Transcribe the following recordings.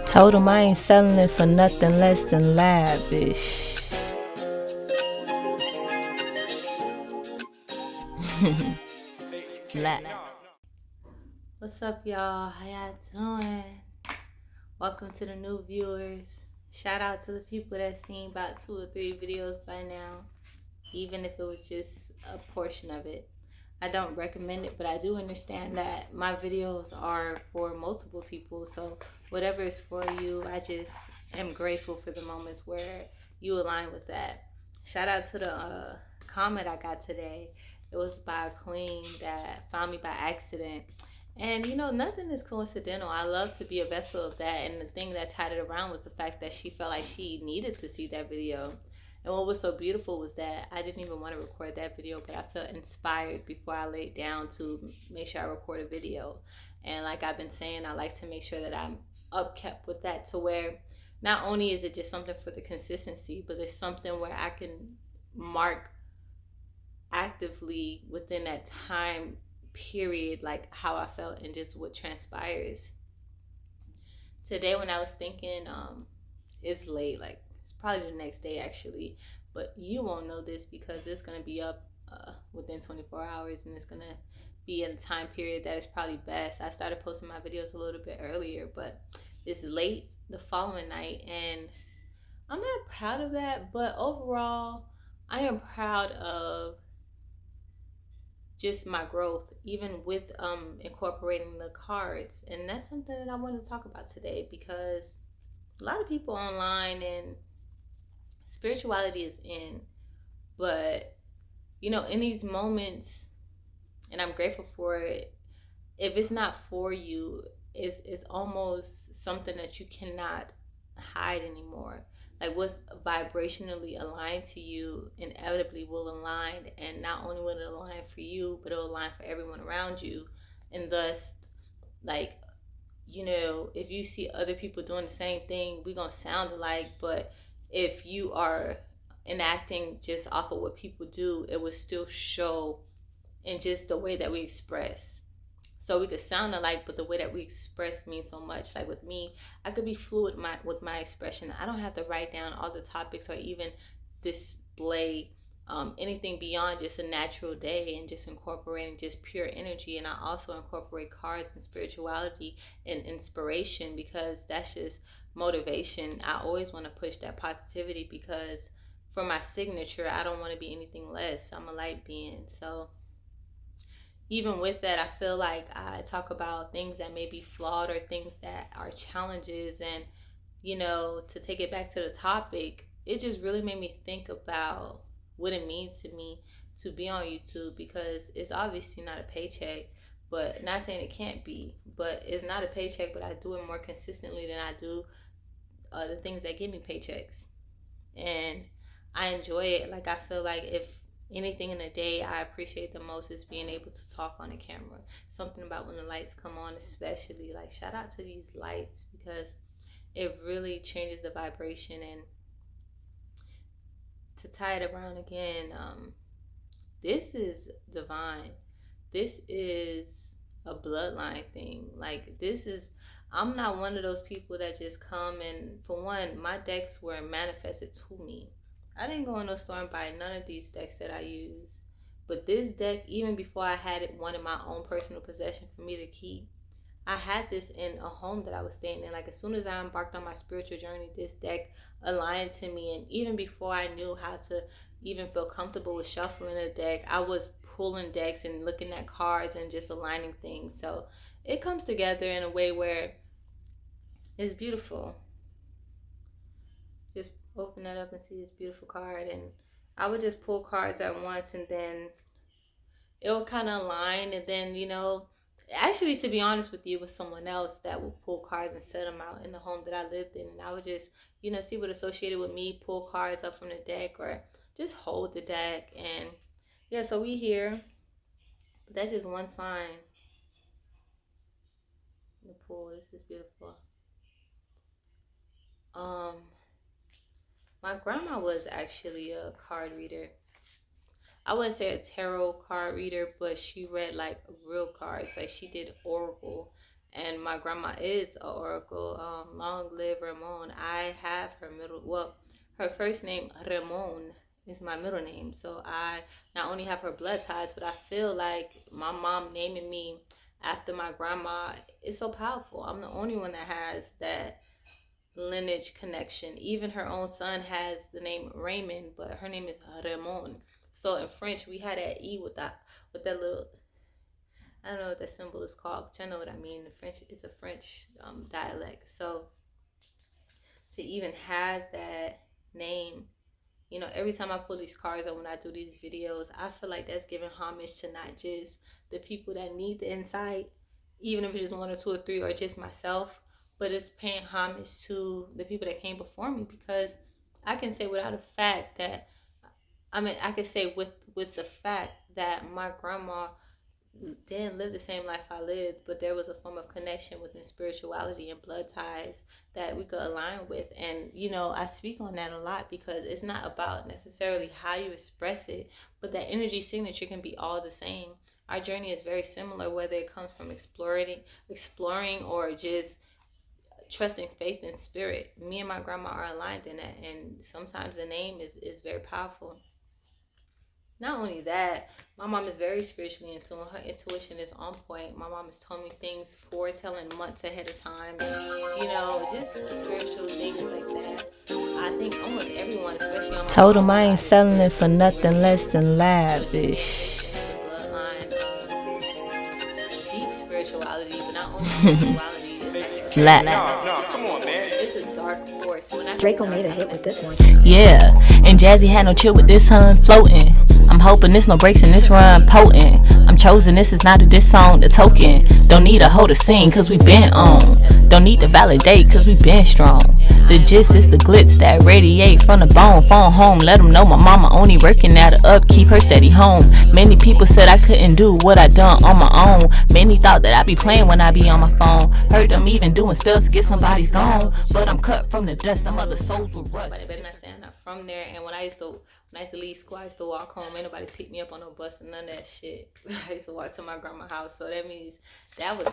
Told him I ain't selling it for nothing less than lavish. What's up, y'all? How y'all doing? Welcome to the new viewers. Shout out to the people that seen about 2 or 3 videos by now, even if it was just a portion of it. I don't recommend it, but I do understand that my videos are for multiple people, so whatever is for you, I just am grateful for the moments where you align with that. Shout out to the comment I got today. It was by a queen that found me by accident. And you know, nothing is coincidental. I love to be a vessel of that. And the thing that tied it around was the fact that she felt like she needed to see that video. And what was so beautiful was that I didn't even want to record that video, but I felt inspired before I laid down to make sure I record a video. And like I've been saying, I like to make sure that I'm upkept with that, to where not only is it just something for the consistency, but it's something where I can mark actively within that time period, like how I felt and just what transpires. Today when I was thinking, it's late, like it's probably the next day actually, but you won't know this because it's going to be up within 24 hours, and it's going to be in a time period that is probably best. I started posting my videos a little bit earlier, but it's late the following night, and I'm not proud of that, but overall I am proud of just my growth, even with incorporating the cards. And that's something that I want to talk about today, because a lot of people online, and spirituality is in, but you know, in these moments, and I'm grateful for it, if it's not for you, it's almost something that you cannot hide anymore. Like what's vibrationally aligned to you inevitably will align, and not only will it align for you, but it'll align for everyone around you. And thus, like, you know, if you see other people doing the same thing, we're gonna sound alike. But if you are enacting just off of what people do, it will still show in just the way that we express. So we could sound alike, but the way that we express means so much. Like with me, I could be fluid with my expression. I don't have to write down all the topics or even display anything beyond just a natural day, and just incorporating just pure energy. And I also incorporate cards and spirituality and inspiration, because that's just motivation. I always want to push that positivity, because for my signature, I don't want to be anything less. I'm a light being. So even with that, I feel like I talk about things that may be flawed or things that are challenges. And, you know, to take it back to the topic, it just really made me think about what it means to me to be on YouTube, because it's obviously not a paycheck, but not saying it can't be, but it's not a paycheck, but I do it more consistently than I do the things that give me paychecks. And I enjoy it. Like I feel like if anything in the day I appreciate the most is being able to talk on a camera. Something about when the lights come on, especially, like shout out to these lights, because it really changes the vibration. And to tie it around again, this is divine. This is a bloodline thing. Like this is, I'm not one of those people that just come, and for one, my decks were manifested to me. I didn't go in no store and buy none of these decks that I use. But this deck, even before I had it, one in my own personal possession for me to keep, I had this in a home that I was staying in. Like as soon as I embarked on my spiritual journey, this deck aligned to me. And even before I knew how to even feel comfortable with shuffling a deck, I was pulling decks and looking at cards and just aligning things. So it comes together in a way where it's beautiful. Just open that up and see this beautiful card. And I would just pull cards at once, and then it'll kind of align. And then, you know, actually, to be honest with you, it was someone else that would pull cards and set them out in the home that I lived in. And I would just, you know, see what associated with me, pull cards up from the deck, or just hold the deck. And yeah, so we here. But that's just one sign. The pool, this is beautiful. Um, my grandma was actually a card reader. I wouldn't say a tarot card reader, but she read like real cards. Like she did oracle. And my grandma is an oracle. Long live Ramon. I have her first name Ramon is my middle name. So I not only have her blood ties, but I feel like my mom naming me after my grandma is so powerful. I'm the only one that has that lineage connection. Even her own son has the name Raymond, but her name is Ramon. So in French, we had that E with that little. I don't know what that symbol is called, but you know what I mean. The French is a French dialect. So to even have that name, every time I pull these cards or when I do these videos, I feel like that's giving homage to not just the people that need the insight, even if it's just one or two or three or just myself, but it's paying homage to the people that came before me, because I can say without a fact that, I can say with the fact that my grandma didn't live the same life I lived, but there was a form of connection within spirituality and blood ties that we could align with. And, I speak on that a lot because it's not about necessarily how you express it, but that energy signature can be all the same. Our journey is very similar, whether it comes from exploring or just trusting faith and spirit. Me and my grandma are aligned in that, and sometimes the name is very powerful. Not only that, my mom is very spiritually in tune. Her intuition is on point. My mom has told me things foretelling months ahead of time. Just spiritual things like that. I think almost everyone, especially on my told them I ain't selling it for nothing less than lavish. Bloodline of deep spirituality, but not only spirituality. No, come on, man. It's a dark force. Draco made a hit with this one. Yeah, and Jazzy had no chill with this hun floating. I'm hoping there's no breaks in this run potent. I'm chosen, this is not a diss song, the token. Don't need a hoe to sing, cause we been on. Don't need to validate, cause we been strong. The gist is the glitz that radiate from the bone. Phone home, let them know my mama only working at a upkeep, her steady home. Many people said I couldn't do what I done on my own. Many thought that I be playing when I be on my phone. Heard them even doing spells to get somebody's gone. But I'm cut from the dust, them other souls will rust. But I'm not saying I'm from there. And when I used to leave school, I used to walk home. Ain't nobody pick me up on no bus and none of that shit. I used to walk to my grandma's house. So that means that was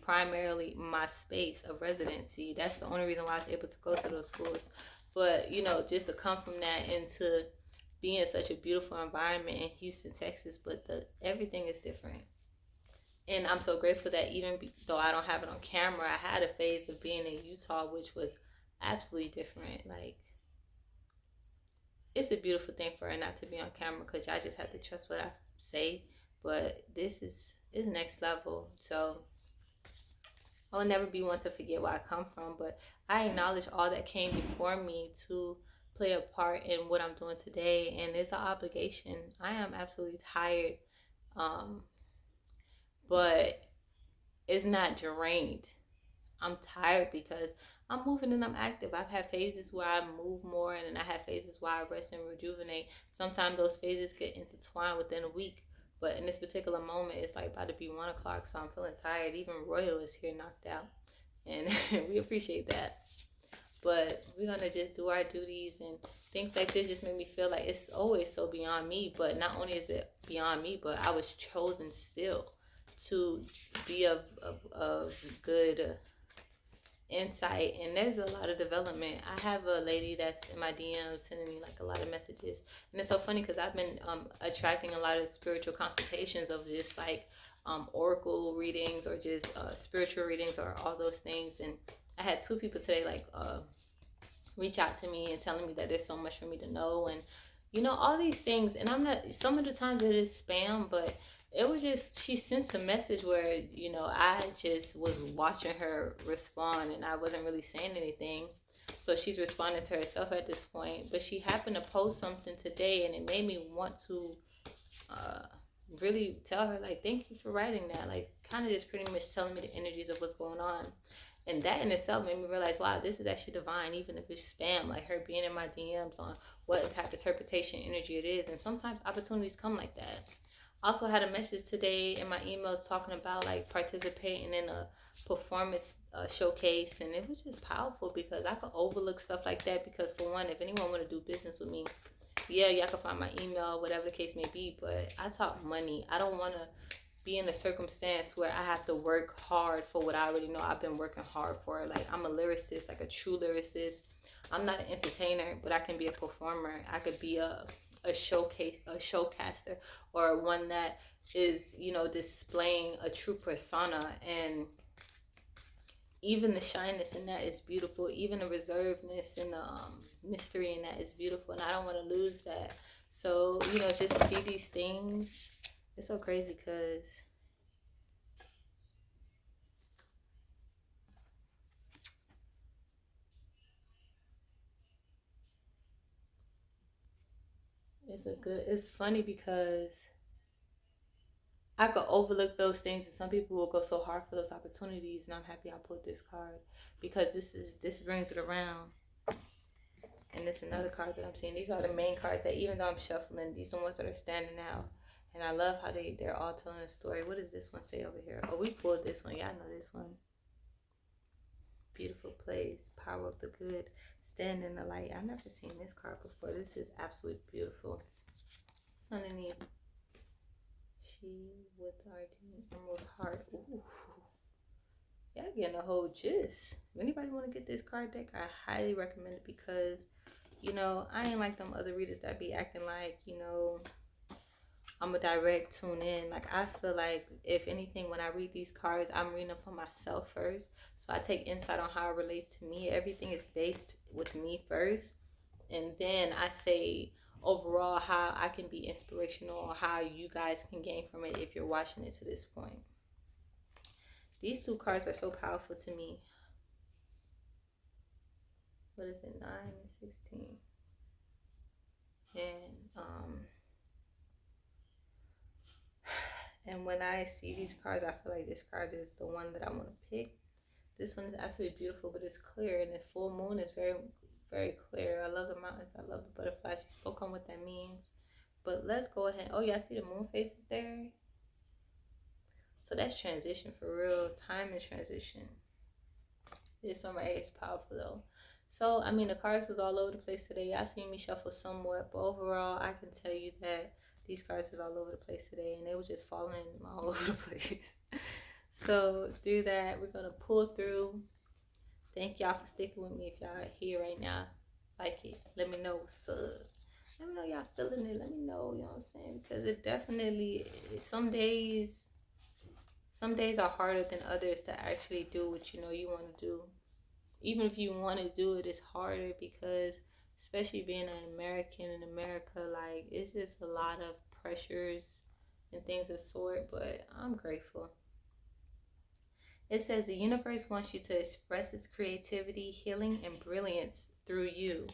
primarily my space of residency. That's the only reason why I was able to go to those schools. But, just to come from that into being such a beautiful environment in Houston, Texas, but everything is different. And I'm so grateful that even though I don't have it on camera, I had a phase of being in Utah, which was absolutely different. Like, it's a beautiful thing for her not to be on camera, because I just have to trust what I say. But this is next level. So I will never be one to forget where I come from, but I acknowledge all that came before me to play a part in what I'm doing today, and it's an obligation. I am absolutely tired, but it's not drained. I'm tired because I'm moving and I'm active. I've had phases where I move more, and then I have phases where I rest and rejuvenate. Sometimes those phases get intertwined within a week, but in this particular moment, it's like about to be 1 o'clock, so I'm feeling tired. Even Royal is here knocked out, and we appreciate that. But we're going to just do our duties, and things like this just make me feel like it's always so beyond me. But not only is it beyond me, but I was chosen still to be of good insight, and there's a lot of development. I have a lady that's in my DM sending me like a lot of messages, and it's so funny because I've been attracting a lot of spiritual consultations of just like oracle readings or just spiritual readings or all those things. And I had 2 people today like reach out to me and telling me that there's so much for me to know, and all these things. And I'm not, some of the times it is spam, but it was just, she sent a message where, I just was watching her respond and I wasn't really saying anything. So she's responding to herself at this point. But she happened to post something today, and it made me want to really tell her, like, thank you for writing that. Like, kind of just pretty much telling me the energies of what's going on. And that in itself made me realize, wow, this is actually divine, even if it's spam. Like, her being in my DMs on what type of interpretation energy it is. And sometimes opportunities come like that. Also had a message today in my emails talking about like participating in a performance showcase, and it was just powerful because I could overlook stuff like that. Because for one, if anyone want to do business with me, yeah, y'all can find my email, whatever the case may be. But I talk money. I don't want to be in a circumstance where I have to work hard for what I already know I've been working hard for. Like, I'm a lyricist, like a true lyricist. I'm not an entertainer, but I can be a performer. I could be a showcaster, or one that is, displaying a true persona. And even the shyness in that is beautiful. Even the reservedness and the mystery in that is beautiful. And I don't want to lose that. So, just to see these things, it's so crazy because it's funny because I could overlook those things, and some people will go so hard for those opportunities, and I'm happy I pulled this card because this brings it around. And this another card that I'm seeing. These are the main cards that, even though I'm shuffling, these are the ones that are standing out. And I love how they're all telling a story. What does this one say over here? Oh, we pulled this one. Y'all know this one. Beautiful place, power of the good, stand in the light. I've never seen this card before. This is absolutely beautiful. What's underneath? She with our emerald heart. Ooh. Y'all getting a whole gist. If anybody want to get this card deck, I highly recommend it because, I ain't like them other readers that be acting like, I'm a direct tune in. Like, I feel like, if anything, when I read these cards, I'm reading them for myself first. So I take insight on how it relates to me. Everything is based with me first. And then I say overall how I can be inspirational, or how you guys can gain from it if you're watching it to this point. These two cards are so powerful to me. What is it? 9 and 16. And when I see these cards, I feel like this card is the one that I want to pick. This one is absolutely beautiful, but it's clear, and the full moon is very, very clear. I love the mountains. I love the butterflies. We spoke on what that means. But let's go ahead. Oh, y'all see the moon phases there? So that's transition for real. Time and transition. This one right here is powerful though. So, the cards was all over the place today. Y'all seen me shuffle somewhat, but overall, I can tell you that these cards was all over the place today, and they were just falling all over the place. So, through that, we're going to pull through. Thank y'all for sticking with me. If y'all are here right now, like it. Let me know what's up. Let me know y'all feeling it. Let me know, you know what I'm saying? Because it definitely, some days are harder than others to actually do what you want to do. Even if you want to do it, it's harder because, especially being an American in America, like, it's just a lot of pressures and things of sort, but I'm grateful. It says the universe wants you to express its creativity, healing, and brilliance through you.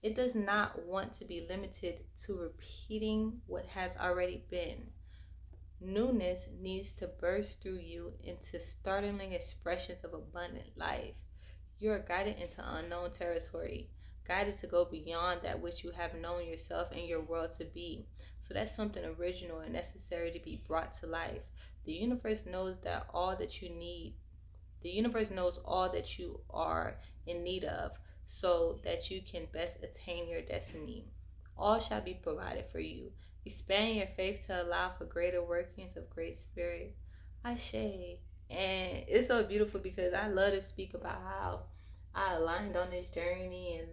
It does not want to be limited to repeating what has already been. Newness needs to burst through you into startling expressions of abundant life. You are guided into unknown territory, guided to go beyond that which you have known yourself and your world to be. So that's something original and necessary to be brought to life. The universe knows that all that you need. The universe knows all that you are in need of, so that you can best attain your destiny. All shall be provided for you. Expand your faith to allow for greater workings of great spirit. Ashe. And it's so beautiful because I love to speak about how I aligned on this journey. And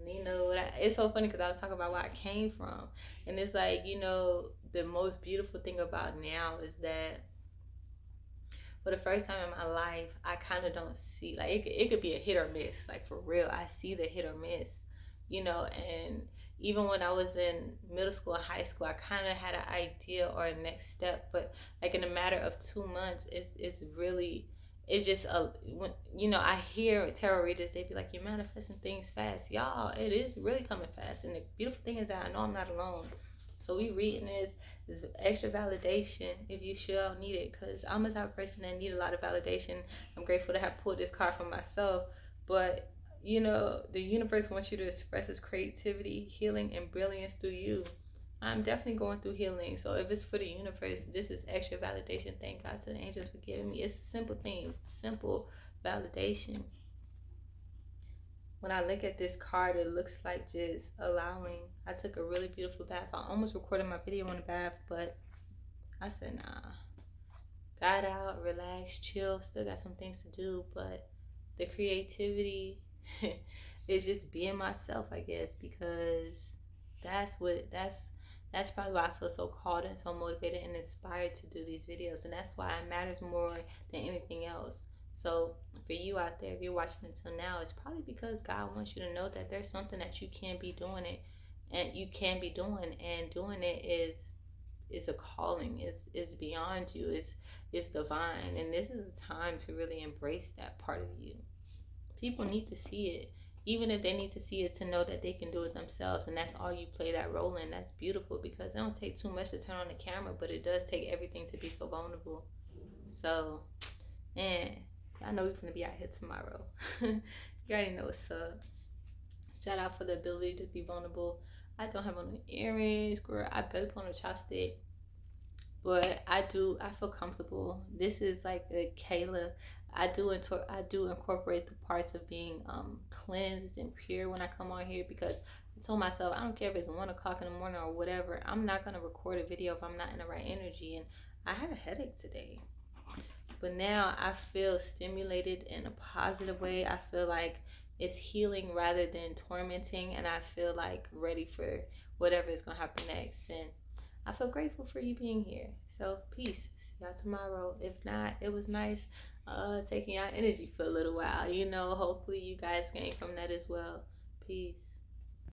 it's so funny because I was talking about where I came from, and it's like, the most beautiful thing about now is that for the first time in my life, I kind of don't see, like, it could be a hit or miss, like, for real. I see the hit or miss, and even when I was in middle school and high school, I kind of had an idea or a next step, but like in a matter of 2 months, it's just I hear tarot readers, they be like, you're manifesting things fast. Y'all, it is really coming fast. And the beautiful thing is that I know I'm not alone. So we reading this extra validation if you sure need it, because I'm a type of person that need a lot of validation. I'm grateful to have pulled this card for myself, but the universe wants you to express its creativity, healing, and brilliance through you. I'm definitely going through healing, so if it's for the universe, this is extra validation. Thank God to the angels for giving me. It's simple things, simple validation. When I look at this card, it looks like just allowing. I took a really beautiful bath. I almost recorded my video on the bath, but I said, nah. got out, relaxed, chill. Still got some things to do, but the creativity is just being myself, I guess, because that's probably why I feel so called and so motivated and inspired to do these videos, and that's why it matters more than anything else. So for you out there, if you're watching until now, it's probably because God wants you to know that there's something that you can be doing it, and you can be doing, and doing it is a calling. Is beyond you. Is divine, and this is a time to really embrace that part of you. People need to see it, even if they need to see it to know that they can do it themselves, and that's all you play that role in. That's beautiful, because it don't take too much to turn on the camera, but it does take everything to be so vulnerable. So, man, y'all know we're gonna be out here tomorrow. You already know what's up. Shout out for the ability to be vulnerable. I don't have on the earrings, girl. I barely put on a chopstick, but I feel comfortable. This is like a Kayla. I do incorporate the parts of being cleansed and pure when I come on here, because I told myself, I don't care if it's 1 o'clock in the morning or whatever, I'm not gonna record a video if I'm not in the right energy. And I had a headache today, but now I feel stimulated in a positive way. I feel like it's healing rather than tormenting, and I feel like ready for whatever is gonna happen next. And I feel grateful for you being here. So peace. See y'all tomorrow. If not, it was nice taking y'all energy for a little while. Hopefully you guys gain from that as well. Peace.